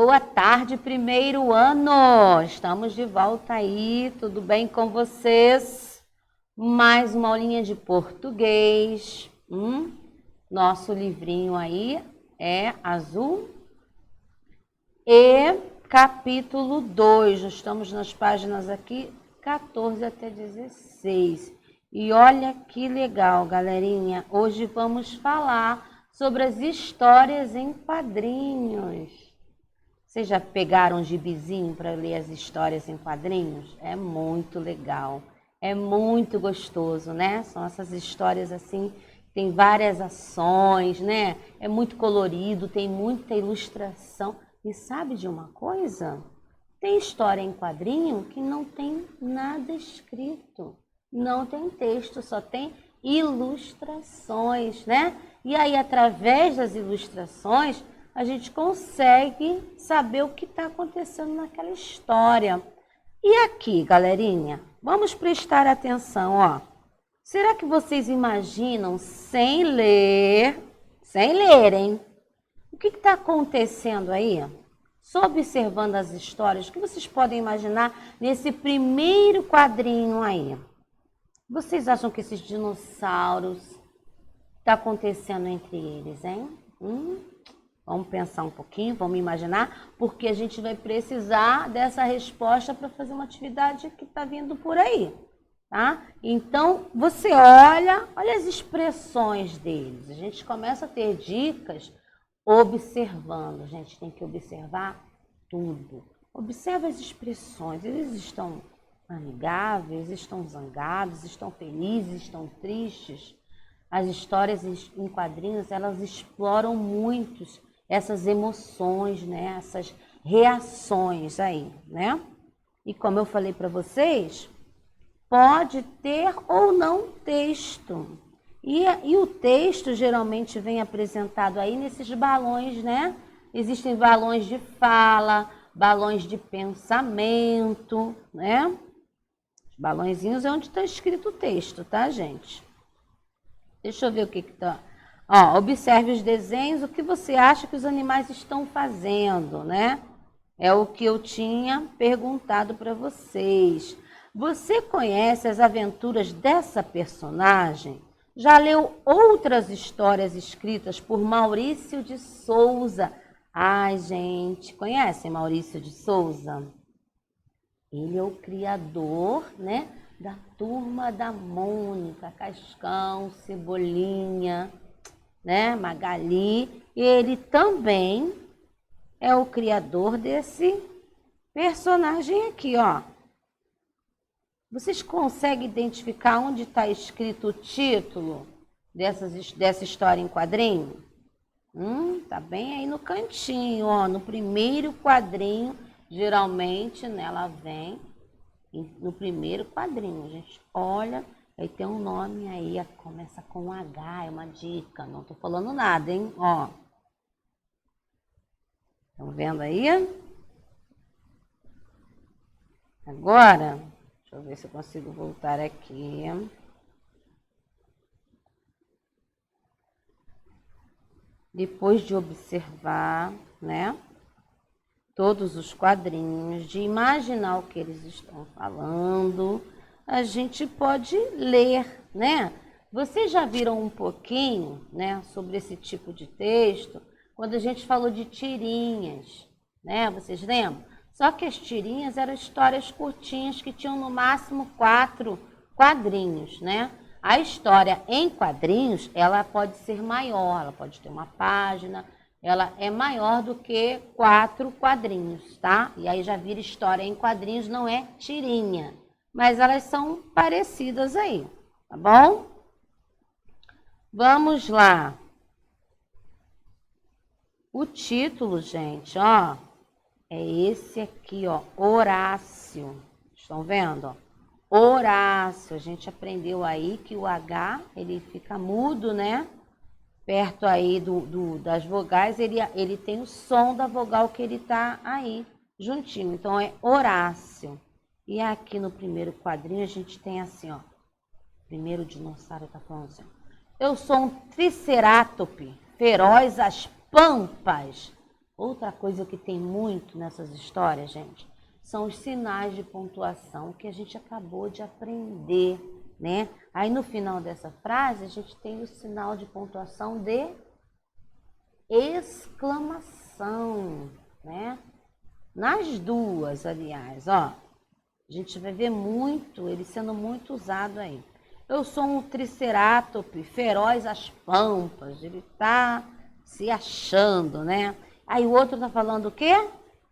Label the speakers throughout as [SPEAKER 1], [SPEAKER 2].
[SPEAKER 1] Boa tarde, primeiro ano! Estamos de volta aí, tudo bem com vocês? Mais uma aulinha de português. Nosso livrinho aí é azul e capítulo 2. Nós estamos nas páginas aqui 14 até 16. E olha que legal, galerinha. Hoje vamos falar sobre as histórias em quadrinhos. Vocês já pegaram um gibizinho para ler as histórias em quadrinhos? É muito legal, é muito gostoso, né? São essas histórias assim, tem várias ações, né? É muito colorido, tem muita ilustração. E sabe de uma coisa? Tem história em quadrinho que não tem nada escrito, não tem texto, só tem ilustrações, né? E aí, através das ilustrações, a gente consegue saber o que está acontecendo naquela história. E aqui, galerinha, vamos prestar atenção, ó. Será que vocês imaginam, sem lerem, o que está acontecendo aí? Só observando as histórias, o que vocês podem imaginar nesse primeiro quadrinho aí? Vocês acham que esses dinossauros está acontecendo entre eles, hein? Vamos pensar um pouquinho, vamos imaginar, porque a gente vai precisar dessa resposta para fazer uma atividade que está vindo por aí, tá? Então, você olha as expressões deles. A gente começa a ter dicas observando. A gente tem que observar tudo. Observa as expressões. Eles estão amigáveis, estão zangados, estão felizes, estão tristes. As histórias em quadrinhos, elas exploram muito essas emoções, né? Essas reações aí, né? E como eu falei para vocês, pode ter ou não texto. E o texto geralmente vem apresentado aí nesses balões, né? Existem balões de fala, balões de pensamento, né? Os balõezinhos é onde está escrito o texto, tá, gente? Deixa eu ver o que está. Observe os desenhos, o que você acha que os animais estão fazendo, né? É o que eu tinha perguntado para vocês. Você conhece as aventuras dessa personagem? Já leu outras histórias escritas por Maurício de Souza? Ai, gente, conhecem Maurício de Souza? Ele é o criador, né, da Turma da Mônica, Cascão, Cebolinha, né, Magali. E ele também é o criador desse personagem aqui, ó. Vocês conseguem identificar onde está escrito o título dessa história em quadrinho? Tá bem aí no cantinho, ó, no primeiro quadrinho, geralmente, né, ela vem no primeiro quadrinho. A gente olha, aí tem um nome aí, começa com H, é uma dica, não tô falando nada, hein, ó. Estão vendo aí? Agora, deixa eu ver se eu consigo voltar aqui. Depois de observar, né, todos os quadrinhos, de imaginar o que eles estão falando, a gente pode ler, né? Vocês já viram um pouquinho, né, sobre esse tipo de texto, quando a gente falou de tirinhas, né? Vocês lembram? Só que as tirinhas eram histórias curtinhas que tinham no máximo 4 quadrinhos, né? A história em quadrinhos, ela pode ser maior, ela pode ter uma página, ela é maior do que 4 quadrinhos, tá? E aí já vira história em quadrinhos, não é tirinha. Mas elas são parecidas aí, tá bom? Vamos lá. O título, gente, ó, é esse aqui, ó, Horácio. Estão vendo, ó? Horácio. A gente aprendeu aí que o H, ele fica mudo, né? Perto aí das vogais, ele tem o som da vogal que ele tá aí, juntinho. Então, é Horácio. E aqui no primeiro quadrinho, a gente tem assim, ó. Primeiro dinossauro tá falando assim, ó. Eu sou um tricerátope, feroz às pampas. Outra coisa que tem muito nessas histórias, gente, são os sinais de pontuação que a gente acabou de aprender, né? Aí no final dessa frase a gente tem o sinal de pontuação de exclamação, né? Nas duas, aliás, ó, a gente vai ver muito, ele sendo muito usado aí. Eu sou um tricerátope feroz às pampas, ele tá se achando, né? Aí o outro tá falando o quê?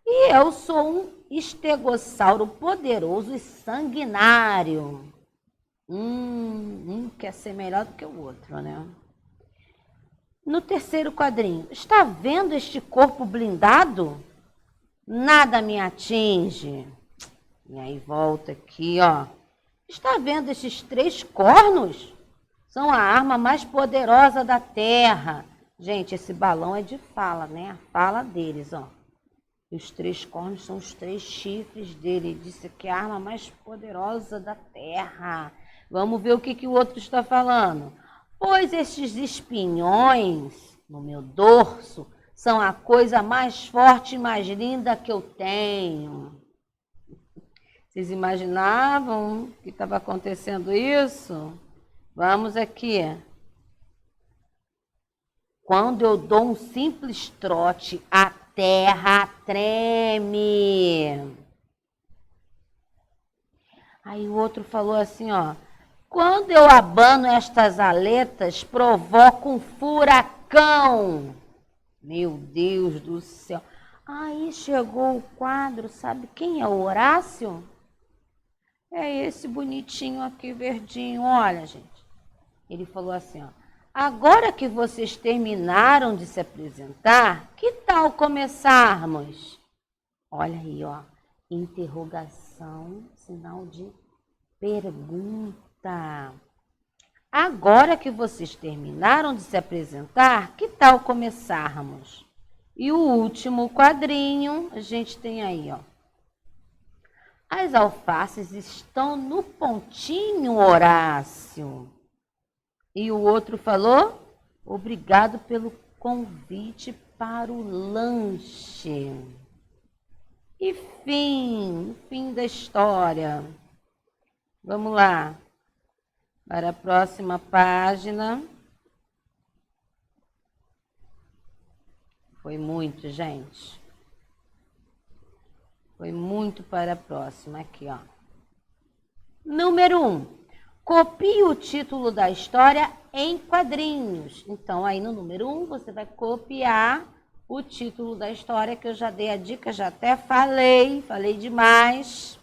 [SPEAKER 1] E eu sou um estegossauro poderoso e sanguinário. Quer ser melhor do que o outro, né? No terceiro quadrinho, está vendo este corpo blindado? Nada me atinge. E aí volta aqui, ó. Está vendo esses 3 cornos? São a arma mais poderosa da Terra. Gente, esse balão é de fala, né? A fala deles, ó. E os 3 cornos são os 3 chifres dele. Ele disse que é a arma mais poderosa da Terra. Vamos ver o que o outro está falando. Pois estes espinhões no meu dorso são a coisa mais forte e mais linda que eu tenho. Vocês imaginavam que estava acontecendo isso? Vamos aqui. Quando eu dou um simples trote, a terra treme. Aí o outro falou assim, ó. Quando eu abano estas aletas, provoco um furacão. Meu Deus do céu. Aí chegou o quadro, sabe quem é o Horácio? É esse bonitinho aqui, verdinho. Olha, gente. Ele falou assim, ó. Agora que vocês terminaram de se apresentar, que tal começarmos? Olha aí, ó. Interrogação, sinal de pergunta. Agora que vocês terminaram de se apresentar, que tal começarmos? E o último quadrinho, a gente tem aí, ó. As alfaces estão no pontinho, Horácio. E o outro falou, obrigado pelo convite para o lanche. E fim da história. Vamos lá, para a próxima página. Foi muito, gente. Foi muito para a próxima. Aqui, ó. Número 1. Copie o título da história em quadrinhos. Então, aí no número 1, você vai copiar o título da história, que eu já dei a dica, já até falei demais.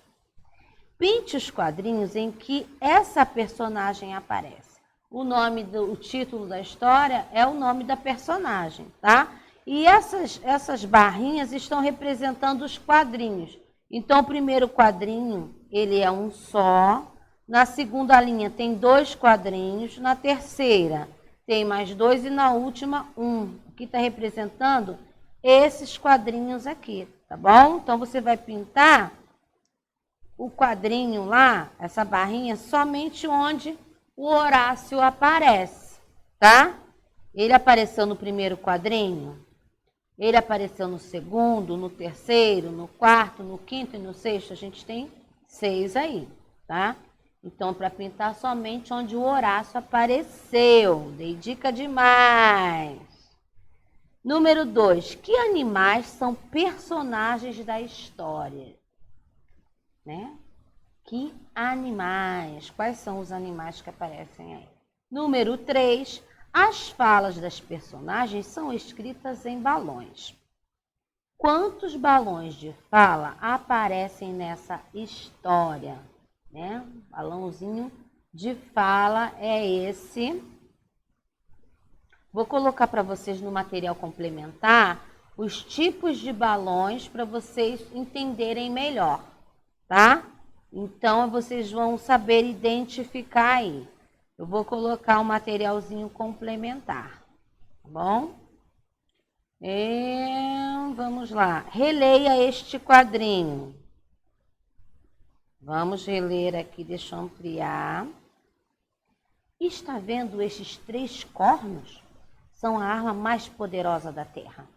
[SPEAKER 1] Pinte os quadrinhos em que essa personagem aparece. O título da história é o nome da personagem, tá? E essas barrinhas estão representando os quadrinhos. Então, o primeiro quadrinho, ele é um só. Na segunda linha tem 2 quadrinhos. Na terceira tem mais 2 e na última 1. Aqui está representando esses quadrinhos aqui, tá bom? Então, você vai pintar o quadrinho lá, essa barrinha, somente onde o Horácio aparece, tá? Ele apareceu no primeiro quadrinho, ele apareceu no segundo, no terceiro, no quarto, no quinto e no sexto. A gente tem 6 aí, tá? Então, para pintar somente onde o Horácio apareceu. Dei dica demais. Número 2. Que animais são personagens da história? Né? Que animais? Quais são os animais que aparecem aí? Número 3. As falas das personagens são escritas em balões. Quantos balões de fala aparecem nessa história? Né? Balãozinho de fala é esse. Vou colocar para vocês no material complementar os tipos de balões para vocês entenderem melhor, tá? Então, vocês vão saber identificar aí. Eu vou colocar um materialzinho complementar, tá bom? Vamos lá. Releia este quadrinho. Vamos reler aqui, deixa eu ampliar. Está vendo estes 3 cornos? São a arma mais poderosa da Terra.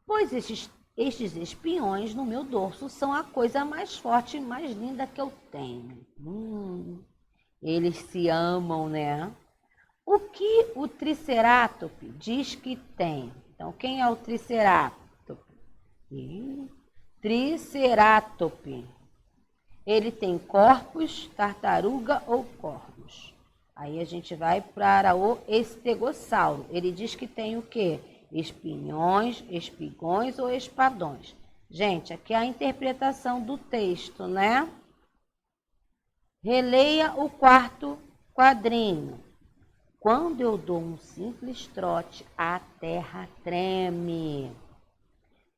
[SPEAKER 1] pois estes espinhões no meu dorso são a coisa mais forte e mais linda que eu tenho. Eles se amam, né? O que o Tricerátops diz que tem? Então, quem é o Tricerátops? Tricerátops. Ele tem corpos, tartaruga ou cornos? Aí a gente vai para o estegossauro. Ele diz que tem o quê? Espinhões, espigões ou espadões. Gente, aqui é a interpretação do texto, né? Releia o quarto quadrinho. Quando eu dou um simples trote, a terra treme.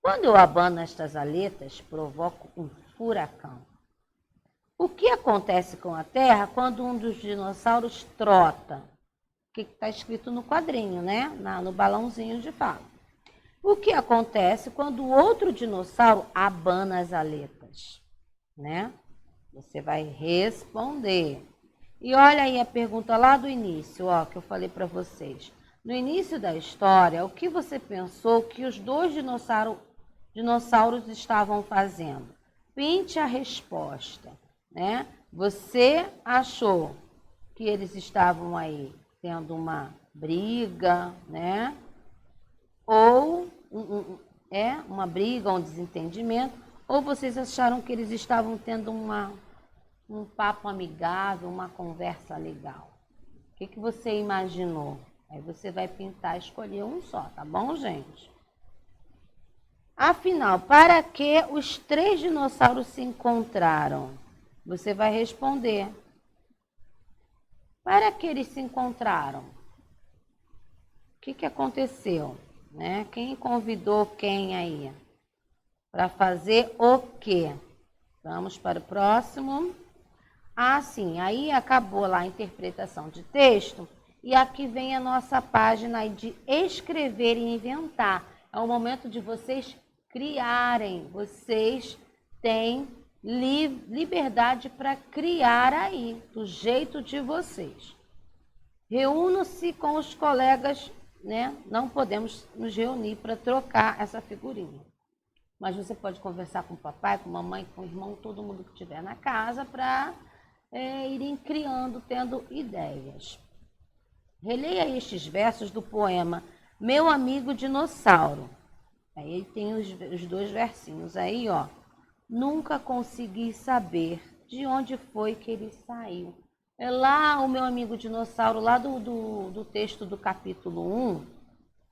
[SPEAKER 1] Quando eu abano estas aletas, provoco um furacão. O que acontece com a terra quando um dos dinossauros trota? O que está escrito no quadrinho, né? No balãozinho de fala. O que acontece quando o outro dinossauro abana as aletas, né? Você vai responder. E olha aí a pergunta lá do início, ó, que eu falei para vocês. No início da história, o que você pensou que os dois dinossauros estavam fazendo? Pinte a resposta, né? Você achou que eles estavam aí tendo uma briga, né? Ou uma briga, um desentendimento, ou vocês acharam que eles estavam tendo um papo amigável, uma conversa legal? O que você imaginou? Aí você vai pintar, escolher um só, tá bom, gente? Afinal, para que os três dinossauros se encontraram? Você vai responder. Para que eles se encontraram? O que aconteceu? Né? Quem convidou quem aí? Para fazer o quê? Vamos para o próximo. Ah, sim, aí acabou lá a interpretação de texto e aqui vem a nossa página de escrever e inventar. É o momento de vocês criarem, vocês têm liberdade para criar aí, do jeito de vocês. Reúnam-se com os colegas, né? Não podemos nos reunir para trocar essa figurinha. Mas você pode conversar com o papai, com a mamãe, com o irmão, todo mundo que estiver na casa para irem criando, tendo ideias. Releia estes versos do poema Meu Amigo Dinossauro. Aí tem os dois versinhos aí, ó. Nunca consegui saber de onde foi que ele saiu. É lá o meu amigo dinossauro, lá do texto do capítulo 1.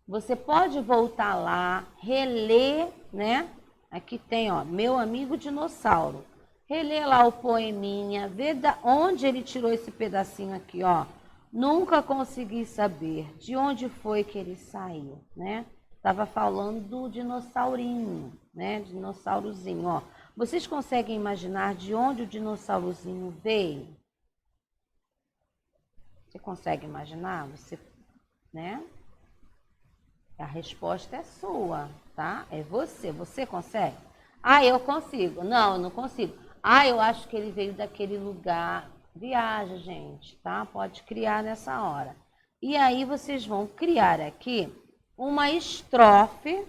[SPEAKER 1] Você pode voltar lá, reler, né? Aqui tem, ó, Meu Amigo Dinossauro. Reler lá o poeminha, ver da onde ele tirou esse pedacinho aqui, ó. Nunca consegui saber de onde foi que ele saiu, né? Estava falando do dinossaurinho, né? Dinossaurozinho, ó. Vocês conseguem imaginar de onde o dinossaurozinho veio? Você consegue imaginar? Você, né? A resposta é sua, tá? É você. Você consegue? Ah, eu consigo. Não, eu não consigo. Ah, eu acho que ele veio daquele lugar. Viaja, gente, tá? Pode criar nessa hora. E aí vocês vão criar aqui uma estrofe,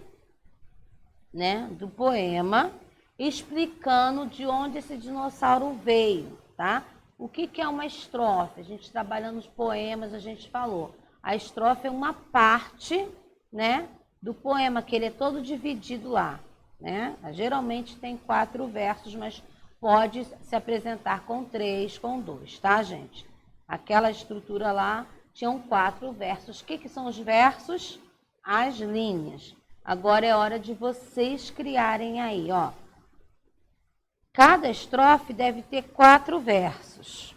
[SPEAKER 1] né, do poema, explicando de onde esse dinossauro veio, tá? O que é uma estrofe? A gente trabalhando nos poemas, a gente falou. A estrofe é uma parte, né, do poema, que ele é todo dividido lá, né? Geralmente tem 4 versos, mas pode se apresentar com 3, com 2, tá, gente? Aquela estrutura lá tinham 4 versos. O que são os versos? As linhas. Agora é hora de vocês criarem aí, ó. Cada estrofe deve ter 4 versos.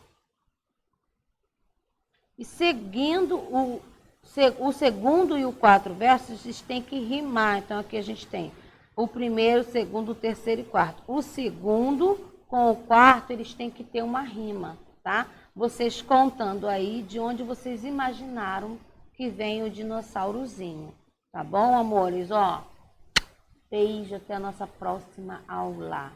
[SPEAKER 1] E seguindo o segundo e o 4 versos, eles têm que rimar. Então, aqui a gente tem o primeiro, o segundo, o terceiro e quarto. O segundo com o quarto, eles têm que ter uma rima, tá? Vocês contando aí de onde vocês imaginaram que vem o dinossaurozinho. Tá bom, amores? Ó, beijo, até a nossa próxima aula.